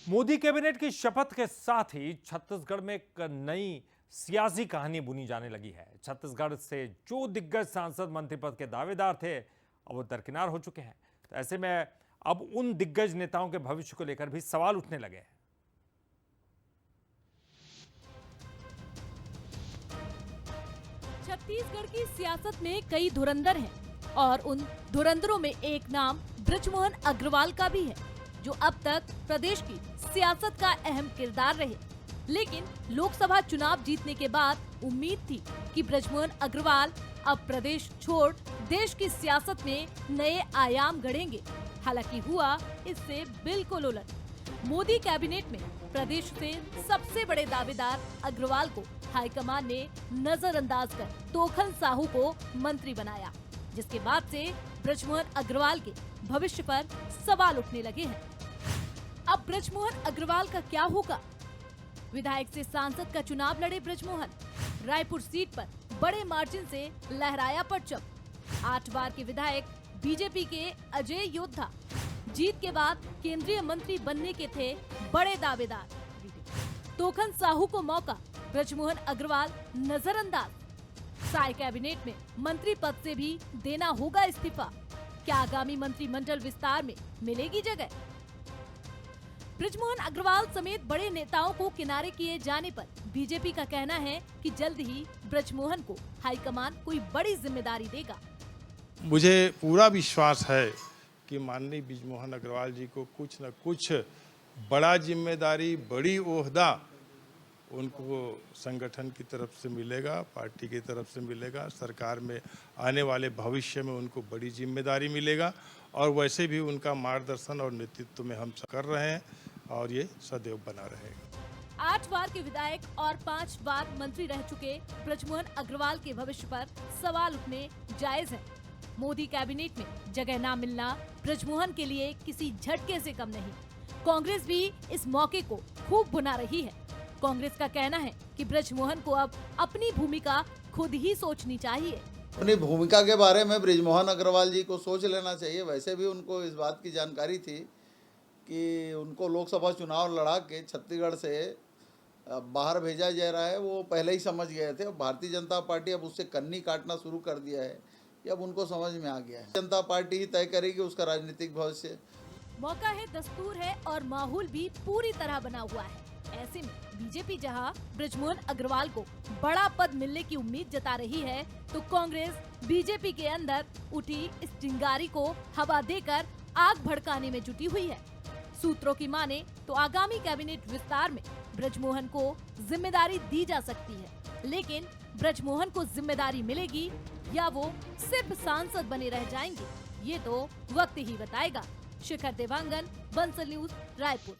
Modi cabinet की शपथ के साथ ही छत्तीसगढ़ में एक नई सियासी कहानी बुनी जाने लगी है। छत्तीसगढ़ से जो दिग्गज सांसद मंत्री पद के दावेदार थे, अब वो दरकिनार हो चुके हैं। तो ऐसे में अब उन दिग्गज नेताओं के भविष्य को लेकर भी सवाल उठने लगे हैं। छत्तीसगढ़ की सियासत में कई धुरंधर हैं और उन धुरंधरों में एक नाम बृजमोहन अग्रवाल का भी है, जो अब तक प्रदेश की सियासत का अहम किरदार रहे। लेकिन लोकसभा चुनाव जीतने के बाद उम्मीद थी कि बृजमोहन अग्रवाल अब प्रदेश छोड़ देश की सियासत में नए आयाम गढ़ेंगे। हालांकि हुआ इससे बिल्कुल उलट। मोदी कैबिनेट में प्रदेश से सबसे बड़े दावेदार अग्रवाल को हाईकमान ने नजरअंदाज कर तोखन साहू को मंत्री बनाया, जिसके बाद से बृजमोहन अग्रवाल के भविष्य पर सवाल उठने लगे हैं। अब बृजमोहन अग्रवाल का क्या होगा? विधायक से सांसद का चुनाव लड़े बृजमोहन, रायपुर सीट पर बड़े मार्जिन से लहराया परचम। 8 बार के विधायक, बीजेपी के अजय योद्धा, जीत के बाद केंद्रीय मंत्री बनने के थे बड़े दावेदार। तोखन साहू को मौका, बृजमोहन अग्रवाल नजरअंदाज। साय कैबिनेट में मंत्री पद से भी देना होगा इस्तीफा। क्या आगामी मंत्रिमंडल विस्तार में मिलेगी जगह? बृजमोहन अग्रवाल समेत बड़े नेताओं को किनारे किए जाने पर बीजेपी का कहना है कि जल्द ही बृजमोहन को हाईकमान कोई बड़ी जिम्मेदारी देगा। मुझे पूरा विश्वास है कि माननीय बृजमोहन अग्रवाल जी को कुछ न कुछ बड़ा जिम्मेदारी, बड़ी ओहदा उनको संगठन की तरफ से मिलेगा, पार्टी की तरफ से मिलेगा, सरकार में आने वाले भविष्य में उनको बड़ी जिम्मेदारी मिलेगा। और वैसे भी उनका मार्गदर्शन और नेतृत्व में हम कर रहे हैं और ये सदैव बना रहेगा। 8 बार के विधायक और 5 बार मंत्री रह चुके बृजमोहन अग्रवाल के भविष्य पर सवाल उठने जायज है। मोदी कैबिनेट में जगह न मिलना बृजमोहन के लिए किसी झटके से कम नहीं। कांग्रेस भी इस मौके को खूब भुना रही है। कांग्रेस का कहना है कि बृजमोहन को अब अपनी भूमिका खुद ही सोचनी चाहिए। अपनी भूमिका के बारे में बृजमोहन अग्रवाल जी को सोच लेना चाहिए। वैसे भी उनको इस बात की जानकारी थी कि उनको लोकसभा चुनाव लड़ा के छत्तीसगढ़ से बाहर भेजा जा रहा है। वो पहले ही समझ गए थे। भारतीय जनता पार्टी अब उससे कन्नी काटना शुरू कर दिया है। ये अब उनको समझ में आ गया है। जनता पार्टी ही तय करेगी उसका राजनीतिक भविष्य। मौका है, दस्तूर है और माहौल भी पूरी तरह बना हुआ है। ऐसे में बीजेपी जहां बृजमोहन अग्रवाल को बड़ा पद मिलने की उम्मीद जता रही है, तो कांग्रेस बीजेपी के अंदर उठी इस चिंगारी को हवा देकर आग भड़काने में जुटी हुई है। सूत्रों की माने तो आगामी कैबिनेट विस्तार में बृजमोहन को जिम्मेदारी दी जा सकती है, लेकिन बृजमोहन को जिम्मेदारी मिलेगी या वो सिर्फ सांसद बने रह जाएंगे, ये तो वक्त ही बताएगा। शिखर देवांगन, बंसल न्यूज, रायपुर।